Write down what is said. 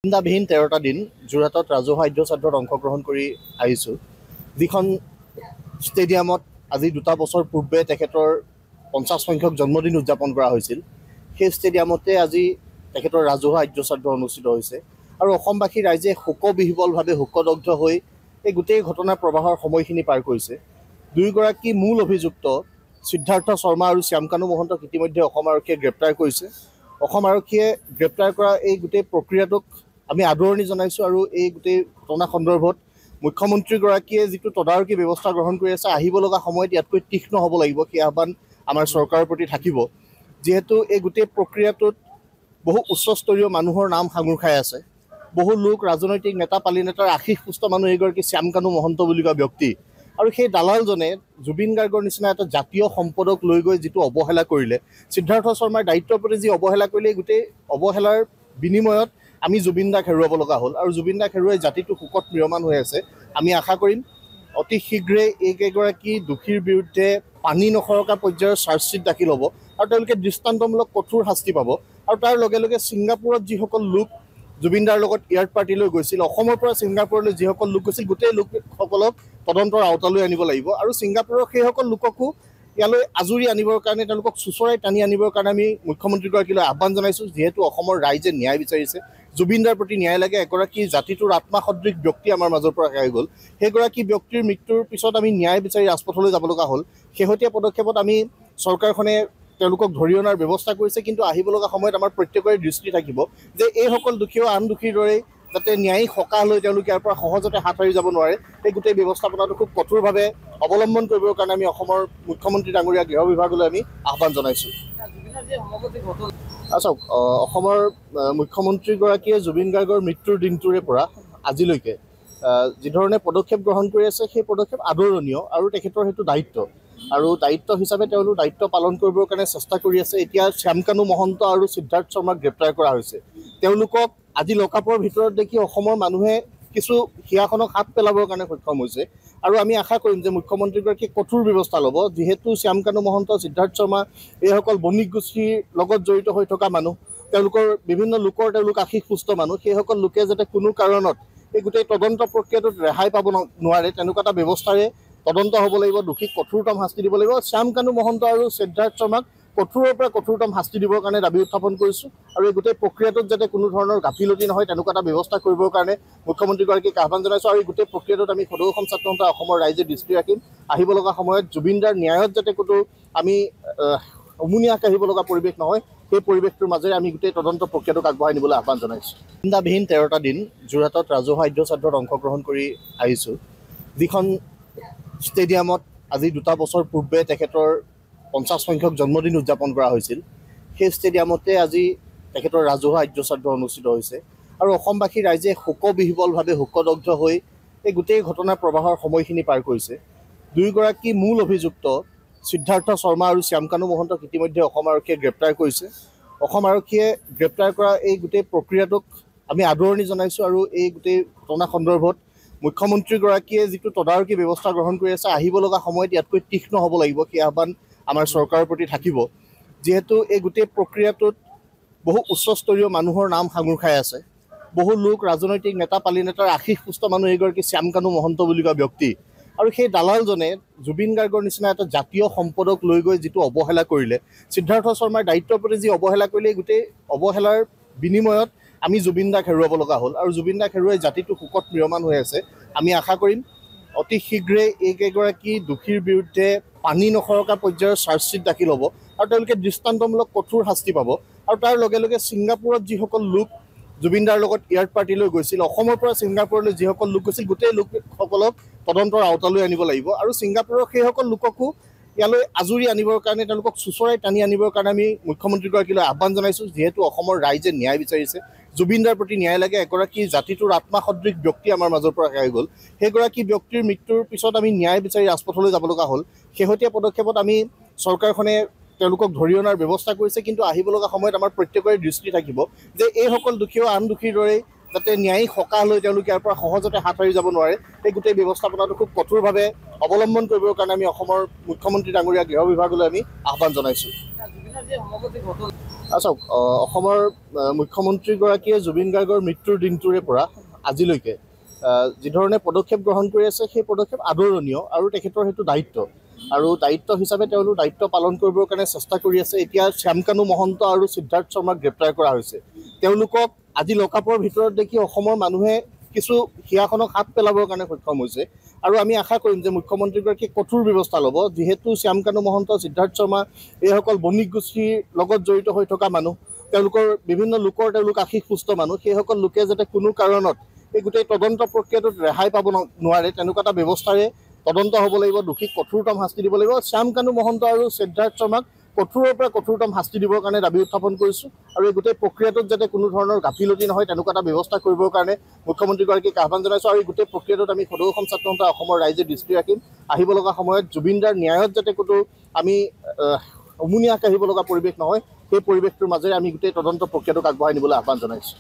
চিন্তাবিহীন 13টা দিন যোৰহাটত ৰাজহুৱা আদ্যশ্ৰাদ্ধত অংশগ্ৰহণ কৰি আহিছোঁ, যিখন ষ্টেডিয়ামত আজি 2 বছৰ পূৰ্বে তেখেতৰ 50 সংখ্যক জন্মদিন উদযাপন কৰা হৈছিল। সেই ষ্টেডিয়ামতে আজি তেখেতৰ ৰাজহুৱা আদ্যশ্ৰাদ্ধ অনুষ্ঠিত হৈছে আৰু অসমবাসী ৰাইজে শোকবিহ্বলভাৱে শোকদগ্ধ হৈ এই গোটেই ঘটনাৰ প্ৰবাহৰ সময়খিনি পাৰ কৰিছে। দুয়োগৰাকী মূল অভিযুক্ত সিদ্ধাৰ্থ শৰ্মা আৰু শ্যামকানু মহন্তক ইতিমধ্যে অসম আৰক্ষীয়ে গ্ৰেপ্তাৰ কৰিছে। অসম আৰক্ষীয়ে গ্ৰেপ্তাৰ কৰা এই গোটেই প্ৰক্ৰিয়াটোক আমি আদৰণি জনাইছোঁ আৰু এই গোটেই ঘটনা সন্দৰ্ভত মুখ্যমন্ত্ৰীগৰাকীয়ে যিটো তদাৰকী ব্যৱস্থা গ্ৰহণ কৰি আছে, আহিব লগা সময়ত ইয়াতকৈ তীক্ষ্ণ হ'ব লাগিব, সেই আহ্বান আমাৰ চৰকাৰৰ প্ৰতি থাকিব। যিহেতু এই গোটেই প্ৰক্ৰিয়াটোত বহু উচ্চস্তৰীয় মানুহৰ নাম সাঙুৰ খাই আছে। বহু লোক, ৰাজনৈতিক নেতা, পালি নেতাৰ আশীষ পুষ্ট মানুহ এইগৰাকী শ্যামকানু মহন্ত বুলি কোৱা ব্যক্তি। আৰু সেই দালালজনে জুবিন গাৰ্গৰ নিচিনা এটা জাতীয় সম্পদক লৈ গৈ যিটো অৱহেলা কৰিলে, সিদ্ধাৰ্থ শৰ্মাৰ দায়িত্বৰ প্ৰতি যি অৱহেলা কৰিলে, গোটেই অৱহেলাৰ বিনিময়ত আমি জুবিন দাক হেৰুৱাব লগা হ'ল আৰু জুবিন দাক হেৰুৱাই জাতিটো শোকত ম্ৰিয়মান হৈ আছে। আমি আশা কৰিম অতি শীঘ্ৰেই এইকেইগৰাকী দোষীৰ বিৰুদ্ধে পানী নসৰকা পৰ্যায়ৰ চাৰ্জশ্বীট দাখিল হ'ব আৰু তেওঁলোকে দৃষ্টান্তমূলক কঠোৰ শাস্তি পাব। আৰু তাৰ লগে লগে ছিংগাপুৰত যিসকল লোক জুবিন দাৰ লগত এয়াৰ পাৰ্টিলৈ গৈছিল, অসমৰ পৰা ছিংগাপুৰলৈ যিসকল লোক গৈছিল, গোটেই লোকসকলক তদন্তৰ আওতালৈ আনিব লাগিব আৰু ছিংগাপুৰৰ সেইসকল লোককো ইয়ালৈ আজৰি আনিবৰ কাৰণে, তেওঁলোকক চোঁচৰাই টানি আনিবৰ কাৰণে আমি মুখ্যমন্ত্ৰীগৰাকীলৈ আহ্বান জনাইছোঁ। যিহেতু অসমৰ ৰাইজে ন্যায় বিচাৰিছে, জুবিন দাৰ প্ৰতি ন্যায় লাগে। এগৰাকী জাতিটোৰ আত্মাসদৃশ ব্যক্তি আমাৰ মাজৰ পৰা হেৰাই গ'ল। সেইগৰাকী ব্যক্তিৰ মৃত্যুৰ পিছত আমি ন্যায় বিচাৰি ৰাজপথলৈ যাব লগা হ'ল। শেহতীয়া পদক্ষেপত আমি চৰকাৰখনে তেওঁলোকক ধৰি অনাৰ ব্যৱস্থা কৰিছে, কিন্তু আহিব লগা সময়ত আমাৰ প্ৰত্যেকৰে দৃষ্টি থাকিব যে এইসকল দোষীও আন দোষীৰ দৰেই যাতে ন্যায়িক সকাহ লৈ তেওঁলোকে ইয়াৰ পৰা সহজতে হাত সাৰি যাব নোৱাৰে, সেই গোটেই ব্যৱস্থাপনাটো খুব কঠোৰভাৱে অৱলম্বন কৰিবৰ কাৰণে আমি অসমৰ মুখ্যমন্ত্ৰী ডাঙৰীয়া গৃহ বিভাগলৈ আমি আহ্বান জনাইছোঁ। চাওক, অসমৰ মুখ্যমন্ত্ৰীগৰাকীয়ে জুবিন গাৰ্গৰ মৃত্যুৰ দিনটোৰে পৰা আজিলৈকে যিধৰণে পদক্ষেপ গ্ৰহণ কৰি আছে, সেই পদক্ষেপ আদৰণীয় আৰু তেখেতৰ সেইটো দায়িত্ব। আৰু দায়িত্ব হিচাপে তেওঁলোক দায়িত্ব পালন কৰিবৰ কাৰণে চেষ্টা কৰি আছে। এতিয়া শ্যামকানু মহন্ত আৰু সিদ্ধাৰ্থ শৰ্মাক গ্ৰেপ্তাৰ কৰা হৈছে। তেওঁলোকক আজি লকআপৰ ভিতৰত দেখি অসমৰ মানুহে কিছু হিয়াখনক হাত পেলাবৰ কাৰণে সক্ষম হৈছে আৰু আমি আশা কৰিম যে মুখ্যমন্ত্ৰীগৰাকীয়ে কঠোৰ ব্যৱস্থা ল'ব। যিহেতু শ্যামকানু মহন্ত, সিদ্ধাৰ্থ শৰ্মা এইসকল বণিক গোষ্ঠীৰ লগত জড়িত হৈ থকা মানুহ, তেওঁলোকৰ বিভিন্ন লোকৰ তেওঁলোক আশীষ পুষ্ট মানুহ, সেইসকল লোকে যাতে কোনো কাৰণত এই গোটেই তদন্ত প্ৰক্ৰিয়াটোত ৰেহাই পাব নোৱাৰে, তেনেকুৱা এটা ব্যৱস্থাৰে তদন্ত হ'ব লাগিব। দোষীক কঠোৰতম শাস্তি দিব লাগিব। শ্যামকানু মহন্ত আৰু সিদ্ধাৰ্থ শৰ্মাক কঠোৰৰ পৰা কঠোৰতম শাস্তি দিবৰ কাৰণে দাবী উত্থাপন কৰিছোঁ আৰু এই গোটেই প্ৰক্ৰিয়াটোত যাতে কোনো ধৰণৰ গাফিলতি নহয়, তেনেকুৱা এটা ব্যৱস্থা কৰিবৰ কাৰণে মুখ্যমন্ত্ৰীগৰাকীক আহ্বান জনাইছোঁ। আৰু এই গোটেই প্ৰক্ৰিয়াটোত আমি সদৌ অসম ছাত্ৰ সন্থা অসমৰ ৰাইজে দৃষ্টি ৰাখিম। আহিব লগা সময়ত জুবিন দাৰ ন্যায়ত যাতে কোনো আমি হুমুনিয়াহ কাঢ়িব লগা পৰিৱেশ নহয়, সেই পৰিৱেশটোৰ মাজেৰে আমি গোটেই তদন্ত প্ৰক্ৰিয়াটোক আগবঢ়াই নিবলৈ আহ্বান জনাইছোঁ। চিন্তাবিহীন 13টা দিন যোৰহাটত ৰাজহুৱা আদ্যশ্ৰাদ্ধত অংশগ্ৰহণ কৰি আহিছোঁ, যিখন ষ্টেডিয়ামত আজি 2 বছৰ পূৰ্বে তেখেতৰ 50 সংখ্যক জন্মদিন উদযাপন কৰা হৈছিল। সেই ষ্টেডিয়ামতে আজি তেখেতৰ ৰাজহুৱা আদ্যশ্ৰাদ্ধ অনুষ্ঠিত হৈছে আৰু অসমবাসী ৰাইজে শোকবিহ্বলভাৱে শোকদগ্ধ হৈ এই গোটেই ঘটনাৰ প্ৰবাহৰ সময়খিনি পাৰ কৰিছে। দুয়োগৰাকী মূল অভিযুক্ত সিদ্ধাৰ্থ শৰ্মা আৰু শ্যামকানু মহন্তক ইতিমধ্যে অসম আৰক্ষীয়ে গ্ৰেপ্তাৰ কৰিছে। অসম আৰক্ষীয়ে গ্ৰেপ্তাৰ কৰা এই গোটেই প্ৰক্ৰিয়াটোক আমি আদৰণি জনাইছোঁ আৰু এই গোটেই ঘটনা সন্দৰ্ভত মুখ্যমন্ত্ৰীগৰাকীয়ে যিটো তদাৰকী ব্যৱস্থা গ্ৰহণ কৰি আছে, আহিব লগা সময়ত ইয়াতকৈ তীক্ষ্ণ হ'ব লাগিব, সেই আহ্বান আমাৰ চৰকাৰৰ প্ৰতি থাকিব। যিহেতু এই গোটেই প্ৰক্ৰিয়াটোত বহু উচ্চস্তৰীয় মানুহৰ নাম সাঙুৰ খাই আছে। বহু লোক, ৰাজনৈতিক নেতা, পালি নেতাৰ আশীষ পুষ্ট মানুহ এইগৰাকী শ্যামকানু মহন্ত বুলি কোৱা ব্যক্তি। আৰু সেই দালালজনে জুবিন গাৰ্গৰ নিচিনা এটা জাতীয় সম্পদক লৈ গৈ যিটো অৱহেলা কৰিলে, সিদ্ধাৰ্থ শৰ্মাৰ দায়িত্বৰ প্ৰতি যি অৱহেলা কৰিলে, গোটেই অৱহেলাৰ বিনিময়ত আমি জুবিন দাক হেৰুৱাব লগা হ'ল আৰু জুবিন দাক হেৰুৱাই জাতিটো শোকত ম্ৰিয়মান হৈ আছে। আমি আশা কৰিম অতি শীঘ্ৰেই এইকেইগৰাকী দোষীৰ বিৰুদ্ধে পানী নসৰকা পৰ্যায়ৰ চাৰ্জশ্বীট দাখিল হ'ব আৰু তেওঁলোকে দৃষ্টান্তমূলক কঠোৰ শাস্তি পাব। আৰু তাৰ লগে লগে ছিংগাপুৰত যিসকল লোক জুবিন দাৰ লগত এয়াৰ পাৰ্টিলৈ গৈছিল, অসমৰ পৰা ছিংগাপুৰলৈ যিসকল লোক গৈছিল, গোটেই লোকসকলক তদন্তৰ আওতালৈ আনিব লাগিব আৰু ছিংগাপুৰৰ সেইসকল লোককো ইয়ালৈ আজৰি আনিবৰ কাৰণে, তেওঁলোকক চোঁচৰাই টানি আনিবৰ কাৰণে আমি মুখ্যমন্ত্ৰীগৰাকীলৈ আহ্বান জনাইছোঁ। যিহেতু অসমৰ ৰাইজে ন্যায় বিচাৰিছে, জুবিন দাৰ প্ৰতি ন্যায় লাগে। এগৰাকী জাতিটোৰ আত্মাসদৃশ ব্যক্তি আমাৰ মাজৰ পৰা হেৰাই গ'ল। সেইগৰাকী ব্যক্তিৰ মৃত্যুৰ পিছত আমি ন্যায় বিচাৰি ৰাজপথলৈ যাব লগা হ'ল। শেহতীয়া পদক্ষেপত আমি চৰকাৰখনে তেওঁলোকক ধৰি অনাৰ ব্যৱস্থা কৰিছে, কিন্তু আহিব লগা সময়ত আমাৰ প্ৰত্যেকৰে দৃষ্টি থাকিব যে এইসকল দোষীও আন দোষীৰ দৰেই যাতে ন্যায়িক সকাহ লৈ তেওঁলোকে ইয়াৰ পৰা সহজতে হাত সাৰি যাব নোৱাৰে, সেই গোটেই ব্যৱস্থাপনাটো খুব কঠোৰভাৱে অৱলম্বন কৰিবৰ কাৰণে আমি অসমৰ মুখ্যমন্ত্ৰী ডাঙৰীয়া গৃহ বিভাগলৈ আমি আহ্বান জনাইছোঁ। চাওক অসমৰ মুখ্যমন্ত্ৰীগৰাকীয়ে জুবিন গাৰ্গৰ মৃত্যুৰ দিনটোৰে পৰা আজিলৈকে যিধৰণে পদক্ষেপ গ্ৰহণ কৰি আছে সেই পদক্ষেপ আদৰণীয় আৰু তেখেতৰ সেইটো দায়িত্ব আৰু দায়িত্ব হিচাপে তেওঁলোক দায়িত্ব পালন কৰিবৰ কাৰণে চেষ্টা কৰি আছে। এতিয়া শ্যামকানু মহন্ত আৰু সিদ্ধাৰ্থ শৰ্মাক গ্ৰেপ্তাৰ কৰা হৈছে। তেওঁলোকক আজি লকআপৰ ভিতৰত দেখি অসমৰ মানুহে কিছু হিয়াখনক হাত পেলাবৰ কাৰণে সক্ষম হৈছে আৰু আমি আশা কৰিম যে মুখ্যমন্ত্ৰীগৰাকীয়ে কঠোৰ ব্যৱস্থা ল'ব, যিহেতু শ্যামকানু মহন্ত, সিদ্ধাৰ্থ শৰ্মা এইসকল বণিক গোষ্ঠীৰ লগত জড়িত হৈ থকা মানুহ, তেওঁলোকৰ বিভিন্ন লোকৰ তেওঁলোক আশীষ পুষ্ট মানুহ, সেইসকল লোকে যাতে কোনো কাৰণত এই গোটেই তদন্ত প্ৰক্ৰিয়াটোত ৰেহাই পাব নোৱাৰে তেনেকুৱা এটা ব্যৱস্থাৰে তদন্ত হ'ব লাগিব, দোষীক কঠোৰতম শাস্তি দিব লাগিব। শ্যামকানু মহন্ত আৰু সিদ্ধাৰ্থ শৰ্মাক কঠোৰৰ পৰা কঠোৰতম শাস্তি দিবৰ কাৰণে দাবী উত্থাপন কৰিছোঁ আৰু এই গোটেই প্ৰক্ৰিয়াটোত যাতে কোনো ধৰণৰ গাফিলতি নহয় তেনেকুৱা এটা ব্যৱস্থা কৰিবৰ কাৰণে মুখ্যমন্ত্ৰীগৰাকীক আহ্বান জনাইছোঁ। আৰু এই গোটেই প্ৰক্ৰিয়াটোত আমি সদৌ অসম ছাত্ৰ সন্থা অসমৰ ৰাইজে দৃষ্টি ৰাখিম। আহিব লগা সময়ত জুবিনদাৰ ন্যায়ত যাতে কোনো আমি উমুনিয়াহ কাঢ়িব লগা পৰিৱেশ নহয়, সেই পৰিৱেশটোৰ মাজেৰে আমি গোটেই তদন্ত প্ৰক্ৰিয়াটোক আগবঢ়াই নিবলৈ আহ্বান জনাইছোঁ।